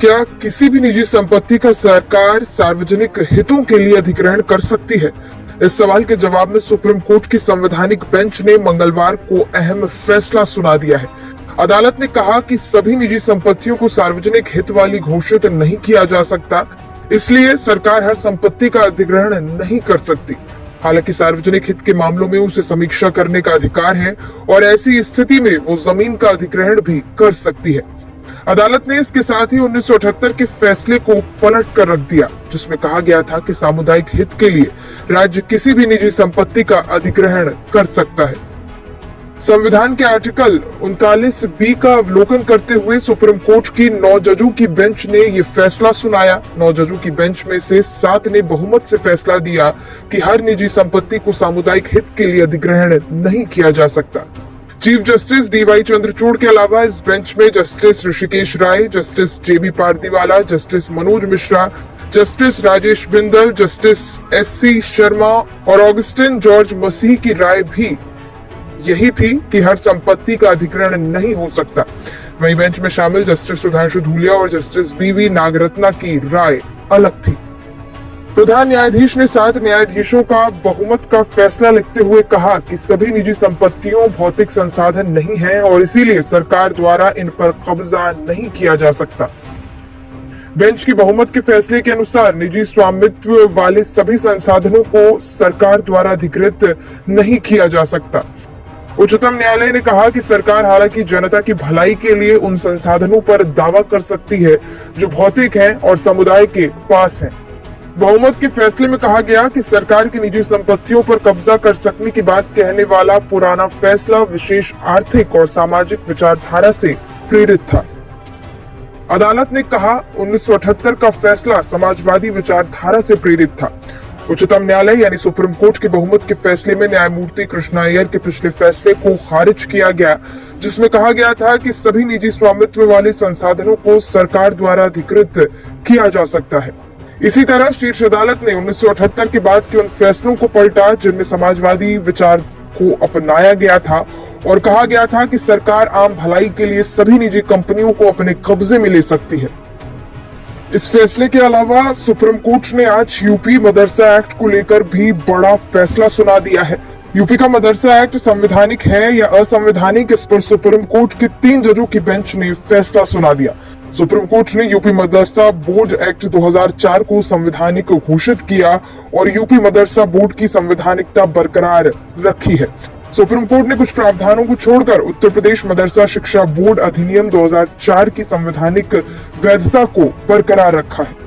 क्या किसी भी निजी संपत्ति का सरकार सार्वजनिक हितों के लिए अधिग्रहण कर सकती है? इस सवाल के जवाब में सुप्रीम कोर्ट की संवैधानिक बेंच ने मंगलवार को अहम फैसला सुना दिया है। अदालत ने कहा कि सभी निजी संपत्तियों को सार्वजनिक हित वाली घोषित नहीं किया जा सकता, इसलिए सरकार हर संपत्ति का अधिग्रहण नहीं कर सकती। हालांकि सार्वजनिक हित के मामलों में उसे समीक्षा करने का अधिकार है और ऐसी स्थिति में वो जमीन का अधिग्रहण भी कर सकती है। अदालत ने इसके साथ ही 1978 के फैसले को पलट कर रख दिया, जिसमें कहा गया था कि सामुदायिक हित के लिए राज्य किसी भी निजी संपत्ति का अधिग्रहण कर सकता है। संविधान के आर्टिकल 39B का अवलोकन करते हुए सुप्रीम कोर्ट की 9 जजों की बेंच ने ये फैसला सुनाया। 9 जजों की बेंच में से 7 ने बहुमत से फैसला दिया कि हर निजी संपत्ति को सामुदायिक हित के लिए अधिग्रहण नहीं किया जा सकता। चीफ जस्टिस DY चंद्रचूड़ के अलावा इस बेंच में justice Rishikesh Roy, justice JB Pardiwala, justice Manoj Mishra, justice Rajesh Bindal, justice SC Sharma और ऑगस्टिन जॉर्ज मसीह की राय भी यही थी कि हर संपत्ति का अधिग्रहण नहीं हो सकता। वहीं बेंच में शामिल जस्टिस सुधांशु धूलिया और जस्टिस BV नागरत्ना की राय अलग थी। प्रधान न्यायाधीश ने 7 न्यायाधीशों का बहुमत का फैसला लिखते हुए कहा कि सभी निजी संपत्तियों भौतिक संसाधन नहीं हैं और इसीलिए सरकार द्वारा इन पर कब्जा नहीं किया जा सकता। बेंच की बहुमत के फैसले के अनुसार निजी स्वामित्व वाले सभी संसाधनों को सरकार द्वारा अधिकृत नहीं किया जा सकता। उच्चतम न्यायालय ने कहा कि सरकार हालांकि जनता की भलाई के लिए उन संसाधनों पर दावा कर सकती है जो भौतिक हैं और समुदाय के पास हैं। बहुमत के फैसले में कहा गया कि सरकार की निजी संपत्तियों पर कब्जा कर सकने की बात कहने वाला पुराना फैसला विशेष आर्थिक और सामाजिक विचारधारा से प्रेरित था। अदालत ने कहा 1978 का फैसला समाजवादी विचारधारा से प्रेरित था। उच्चतम न्यायालय यानी सुप्रीम कोर्ट के बहुमत के फैसले में न्यायमूर्ति कृष्णा अय्यर के पिछले फैसले को खारिज किया गया, जिसमें कहा गया था कि सभी निजी स्वामित्व वाले संसाधनों को सरकार द्वारा अधिकृत किया जा सकता है। इसी तरह शीर्ष अदालत ने 1978 के बाद के उन फैसलों को पलटा जिनमें समाजवादी विचार को अपनाया गया था और कहा गया था कि सरकार आम भलाई के लिए सभी निजी कंपनियों को अपने कब्जे में ले सकती है। इस फैसले के अलावा सुप्रीम कोर्ट ने आज यूपी मदरसा एक्ट को लेकर भी बड़ा फैसला सुना दिया है। यूपी का मदरसा एक्ट संवैधानिक है या असंवैधानिक, इस पर सुप्रीम कोर्ट के 3 जजों की बेंच ने फैसला सुना दिया। सुप्रीम कोर्ट ने यूपी मदरसा बोर्ड एक्ट 2004 को संवैधानिक घोषित किया और यूपी मदरसा बोर्ड की संवैधानिकता बरकरार रखी है। सुप्रीम कोर्ट ने कुछ प्रावधानों को छोड़कर उत्तर प्रदेश मदरसा शिक्षा बोर्ड अधिनियम 2004 की संवैधानिक वैधता को बरकरार रखा है।